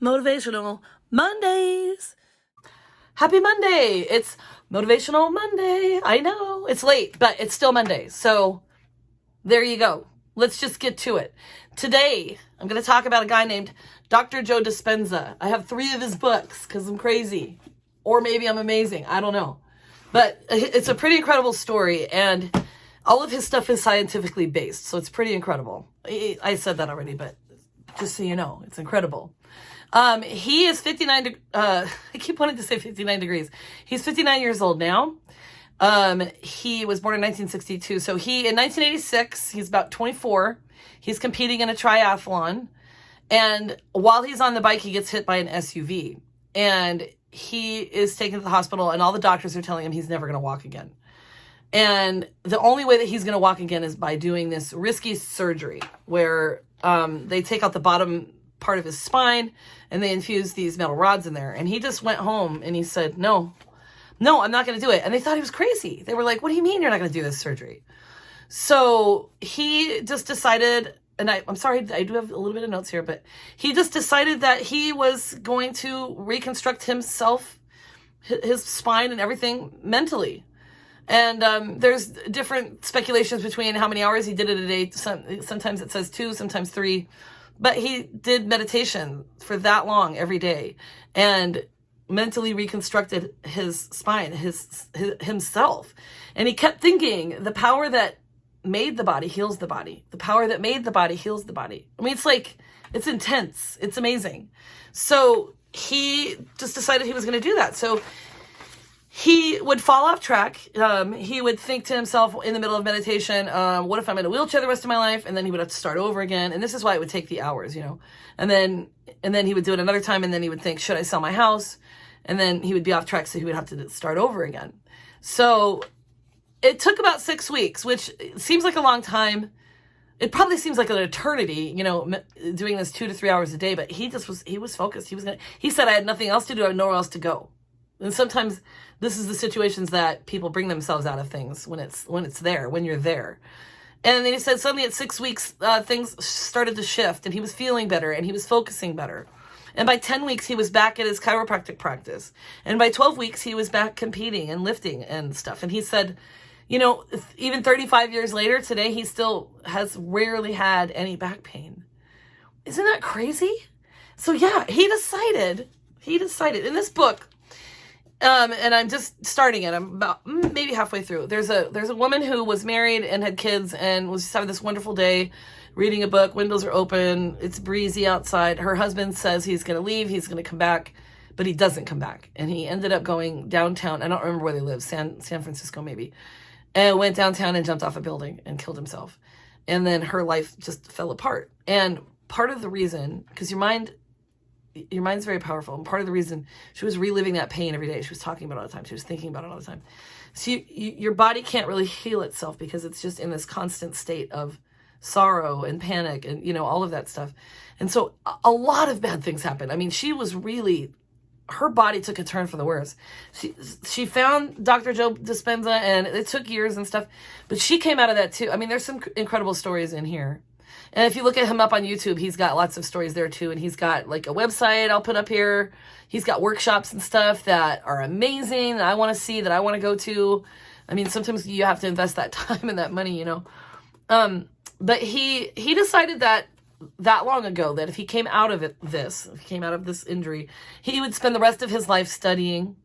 Motivational Mondays. Happy Monday. It's Motivational Monday. I know it's late, but it's still Monday. So there you go. Let's just get to it. Today, I'm going to talk about a guy named Dr. Joe Dispenza. I have 3 of his books because I'm crazy. Or maybe I'm amazing. I don't know. But it's a pretty incredible story, and all of his stuff is scientifically based, so it's pretty incredible. I said that already, but just so you know, it's incredible. He is 59, I keep wanting to say 59 degrees. He's 59 years old now. He was born in 1962. So in 1986, he's about 24. He's competing in a triathlon. And while he's on the bike, he gets hit by an SUV. And he is taken to the hospital, and all the doctors are telling him he's never going to walk again. And the only way that he's going to walk again is by doing this risky surgery where they take out the bottom part of his spine and they infuse these metal rods in there. And he just went home and he said, no, I'm not going to do it. And they thought he was crazy. They were like, what do you mean you're not going to do this surgery? So he just decided, and I'm sorry, I do have a little bit of notes here, but he just decided that he was going to reconstruct himself, his spine and everything mentally. And there's different speculations between how many hours he did it a day. Sometimes it says 2, sometimes 3. But he did meditation for that long every day and mentally reconstructed his spine, himself. And he kept thinking, the power that made the body heals the body. The power that made the body heals the body. I mean, it's intense. It's amazing. So he just decided he was going to do that. So he would fall off track. He would think to himself in the middle of meditation, what if I'm in a wheelchair the rest of my life? And then he would have to start over again. And this is why it would take the hours, And then he would do it another time. And then he would think, should I sell my house? And then he would be off track. So he would have to start over again. So it took about 6 weeks, which seems like a long time. It probably seems like an eternity, doing this 2 to 3 hours a day. But he was focused. He said, I had nothing else to do. I had nowhere else to go. And sometimes this is the situations that people bring themselves out of things when you're there. And then he said suddenly at 6 weeks, things started to shift and he was feeling better and he was focusing better. And by 10 weeks, he was back at his chiropractic practice. And by 12 weeks, he was back competing and lifting and stuff. And he said, even 35 years later today, he still has rarely had any back pain. Isn't that crazy? So yeah, he decided in this book, and I'm just starting it. I'm about maybe halfway through. There's a woman who was married and had kids and was just having this wonderful day, reading a book. Windows are open. It's breezy outside. Her husband says he's going to leave. He's going to come back, but he doesn't come back. And he ended up going downtown. I don't remember where they live. San Francisco, maybe. And went downtown and jumped off a building and killed himself. And then her life just fell apart. And part of the reason, because your mind's very powerful. And part of the reason she was reliving that pain every day. She was talking about it all the time. She was thinking about it all the time. So your body can't really heal itself because it's just in this constant state of sorrow and panic and, all of that stuff. And so a lot of bad things happened. I mean, her body took a turn for the worse. She found Dr. Joe Dispenza and it took years and stuff, but she came out of that too. I mean, there's some incredible stories in here. And if you look at him up on YouTube, he's got lots of stories there too. And he's got like a website I'll put up here. He's got workshops and stuff that are amazing that I want to see, that I want to go to. I mean, sometimes you have to invest that time and that money, But he decided that long ago that if he came out of this injury, he would spend the rest of his life studying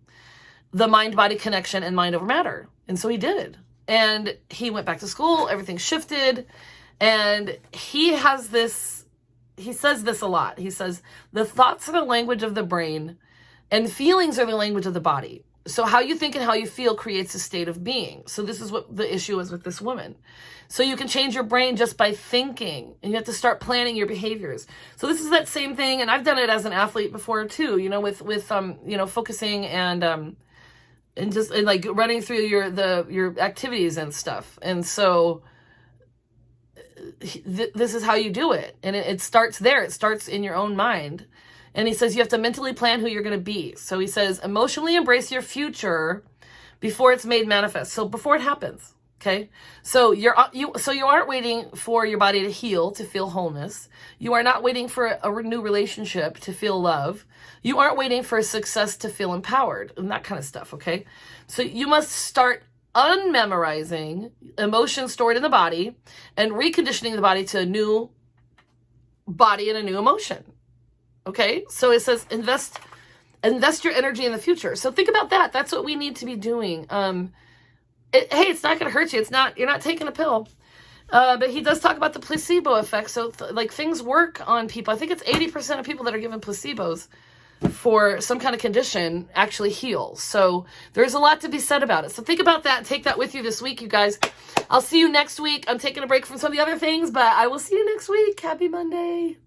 the mind-body connection and mind over matter. And so he did. And he went back to school. Everything shifted. And he says this a lot. He says, the thoughts are the language of the brain and feelings are the language of the body. So how you think and how you feel creates a state of being. So this is what the issue is with this woman. So you can change your brain just by thinking, and you have to start planning your behaviors. So this is that same thing. And I've done it as an athlete before too, with focusing and like running through your activities and stuff. And so this is how you do it. And it starts there. It starts in your own mind. And he says you have to mentally plan who you're going to be. So he says emotionally embrace your future before it's made manifest. So before it happens, Okay, so you aren't waiting for your body to heal to feel wholeness. You are not waiting for a new relationship to feel love. You aren't waiting for success to feel empowered and that kind of stuff. Okay, so you must start unmemorizing emotions stored in the body and reconditioning the body to a new body and a new emotion. Okay, so it says invest your energy in the future. So think about that. That's what we need to be doing. Hey, it's not going to hurt you. You're not taking a pill. But he does talk about the placebo effect. So like things work on people. I think it's 80% of people that are given placebos for some kind of condition actually heal. So there's a lot to be said about it. So think about that. Take that with you this week, you guys. I'll see you next week. I'm taking a break from some of the other things, but I will see you next week. Happy Monday.